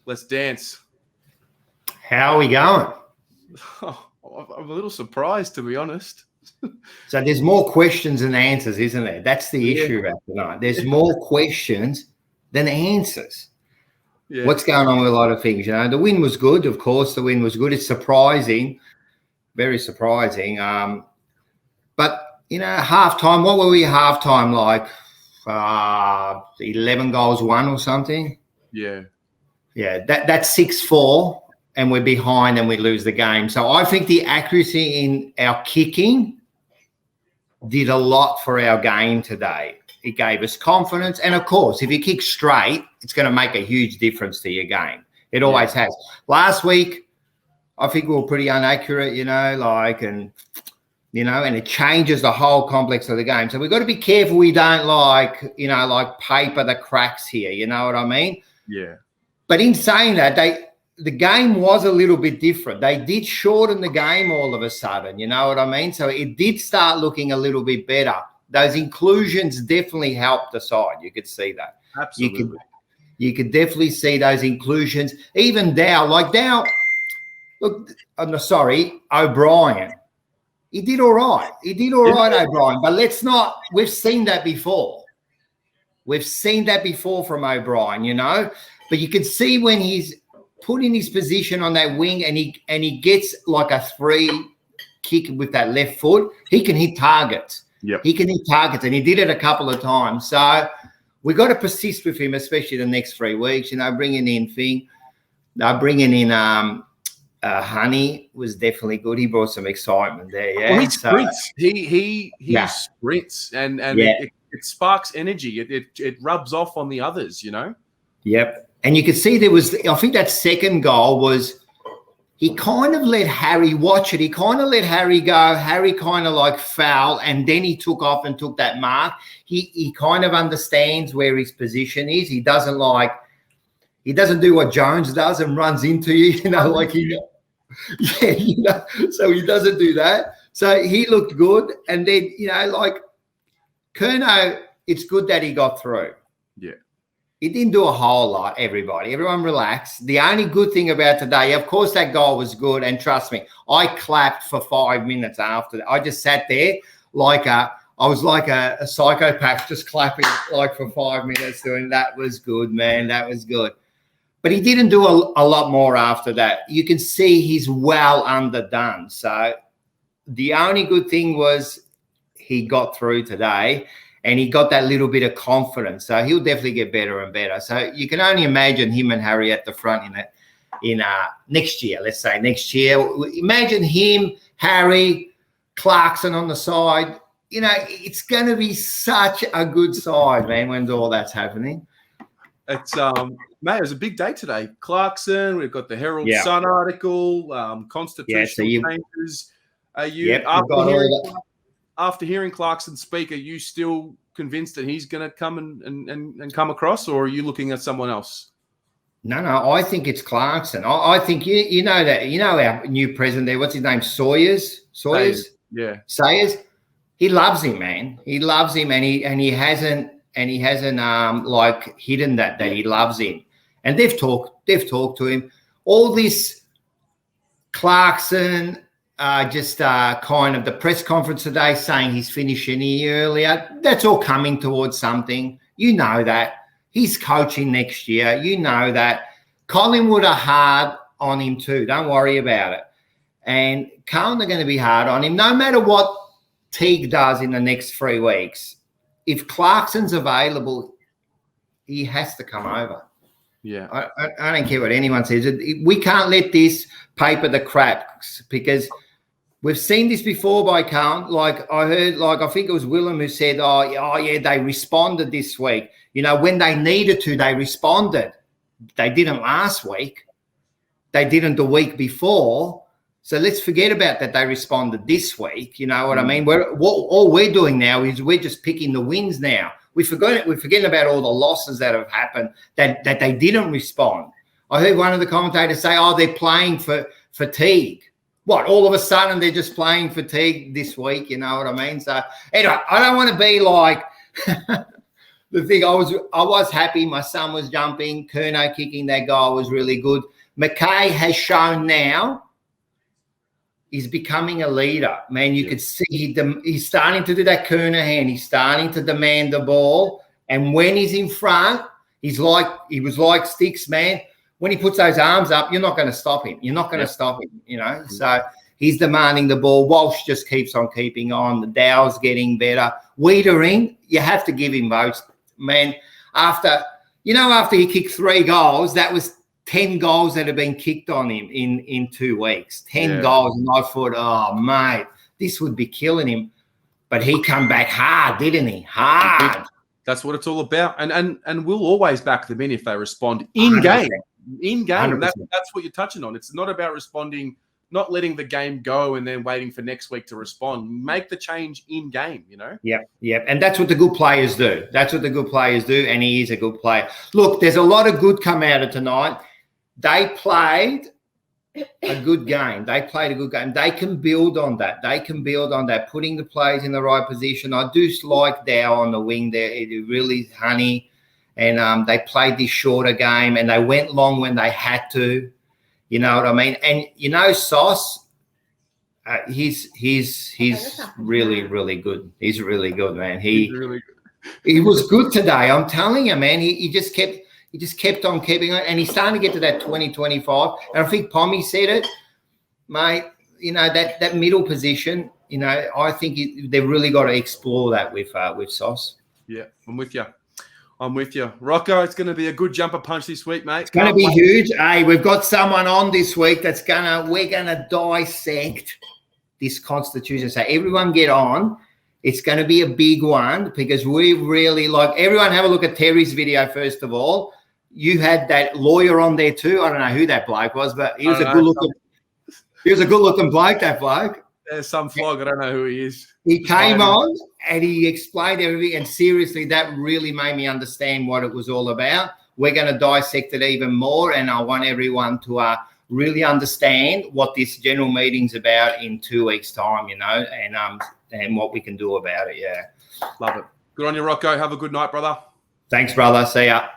Let's dance. How are we going? Oh, I'm a little surprised, to be honest. So there's more questions than answers, isn't there? That's the issue about tonight. There's more questions than answers. Yeah. What's going on with a lot of things? You know, the win was good. Of course, the win was good. It's surprising, very surprising. But, you know, halftime, what were we halftime like? 11 goals won or something? Yeah. Yeah, that's 6-4, and we're behind and we lose the game. So I think the accuracy in our kicking did a lot for our game today. It gave us confidence. And, of course, if you kick straight, it's going to make a huge difference to your game. It always has. Last week, I think we were pretty inaccurate, and it changes the whole complex of the game. So we've got to be careful we don't paper the cracks here. You know what I mean? Yeah. But in saying that, the game was a little bit different. They did shorten the game all of a sudden, you know what I mean? So it did start looking a little bit better. Those inclusions definitely helped the side. You could see that. Absolutely. You could definitely see those inclusions. Even Dow, O'Brien. He did all right. O'Brien. But we've seen that before. We've seen that before from O'Brien, But you can see when he's put in his position on that wing and he gets like a free kick with that left foot, he can hit targets. Yep. He can hit targets, and he did it a couple of times. So we got to persist with him, especially the next 3 weeks. Bringing in Honey was definitely good. He brought some excitement there. Yeah, well, he sprints. He sprints, and it sparks energy. It rubs off on the others. Yep. And you could see I think that second goal was, he kind of let Harry watch it. He kind of let Harry go. Harry kind of foul, and then he took off and took that mark. He kind of understands where his position is. He doesn't do what Jones does and runs into you, so he doesn't do that. So he looked good. And then, Curnow, it's good that he got through. Yeah. He didn't do a whole lot, everyone relax. The only good thing about today, of course, that goal was good. And trust me, I clapped for 5 minutes after that. I just sat there I was like a psychopath, just clapping for 5 minutes doing that. Was good, man. That was good. But he didn't do a lot more after that. You can see he's well underdone. So the only good thing was he got through today. And he got that little bit of confidence. So he'll definitely get better and better. So you can only imagine him and Harry at the front in next year, let's say next year. Imagine him, Harry, Clarkson on the side. It's going to be such a good side, man, when all that's happening. It's mate, it was a big day today. Clarkson, we've got the Herald Sun article, constitutional changes. Are you after hearing Clarkson speak, are you still convinced that he's going to come and come across, or are you looking at someone else? No, I think it's Clarkson. I think our new president there, what's his name? Sayers? Yeah. Sayers. He loves him, man. He loves him, and he hasn't hidden that he loves him. And they've talked to him. All this Clarkson, kind of the press conference today saying he's finishing a year earlier. That's all coming towards something. You know that. He's coaching next year. You know that. Collingwood are hard on him too. Don't worry about it. And Carlton are going to be hard on him. No matter what Teague does in the next 3 weeks, if Clarkson's available, he has to come over. Yeah. I don't care what anyone says. We can't let this paper the cracks, because we've seen this before by Carlton. I heard, I think it was Willem who said, they responded this week. When they needed to, they responded. They didn't last week. They didn't the week before. So let's forget about that. They responded this week. You know what I mean? All we're doing now is we're just picking the wins now. We're forgetting about all the losses that have happened that they didn't respond. I heard one of the commentators say, they're playing for fatigue. What, all of a sudden they're just playing fatigue this week? You know what I mean? So anyway, I don't want to be the thing, I was happy. My son was jumping. Curnow kicking that goal was really good. McKay has shown now he's becoming a leader. Man, you could see he's starting to do that Curnow hand. He's starting to demand the ball. And when he's in front, he was like Sticks, man. When he puts those arms up, you're not going to stop him. You're not going to stop him, you know. So he's demanding the ball. Walsh just keeps on keeping on. The Dow's getting better. Wiedering, you have to give him votes. Man, after he kicked 3 goals, that was 10 goals that have been kicked on him in 2 weeks. 10 goals. And I thought, oh, mate, this would be killing him. But he come back hard, didn't he? Hard. That's what it's all about. And we'll always back them in if they respond in game. In game. That's what you're touching on. It's not about responding, not letting the game go and then waiting for next week to respond. Make the change in game, you know? Yep. And that's what the good players do. And he is a good player. Look, there's a lot of good come out of tonight. They played a good game. They can build on that. Putting the players in the right position. I do like Dow on the wing there. It really honey. And they played this shorter game and they went long when they had to. You know what I mean? And, you know, Sauce, he's really, really good. He's really good, man. He was good today. I'm telling you, man. He just kept on keeping on, and he's starting to get to that 20-25. And I think Pommy said it, mate. You know, that middle position. You know, I think they've really got to explore that with Sauce. Yeah, I'm with you. Rocco, it's going to be a good jumper punch this week, mate. It's going to be huge. Hey, we've got someone on this week we're going to dissect this Constitution. So everyone get on. It's going to be a big one because we really everyone have a look at Terry's video first of all. You had that lawyer on there too. I don't know who that bloke was, but he was a good looking bloke, that bloke. There's some flog. I don't know who he is. He came on and he explained everything. And seriously, that really made me understand what it was all about. We're going to dissect it even more. And I want everyone to really understand what this general meeting's about in 2 weeks' time, you know, and what we can do about it. Yeah. Love it. Good on you, Rocco. Have a good night, brother. Thanks, brother. See ya.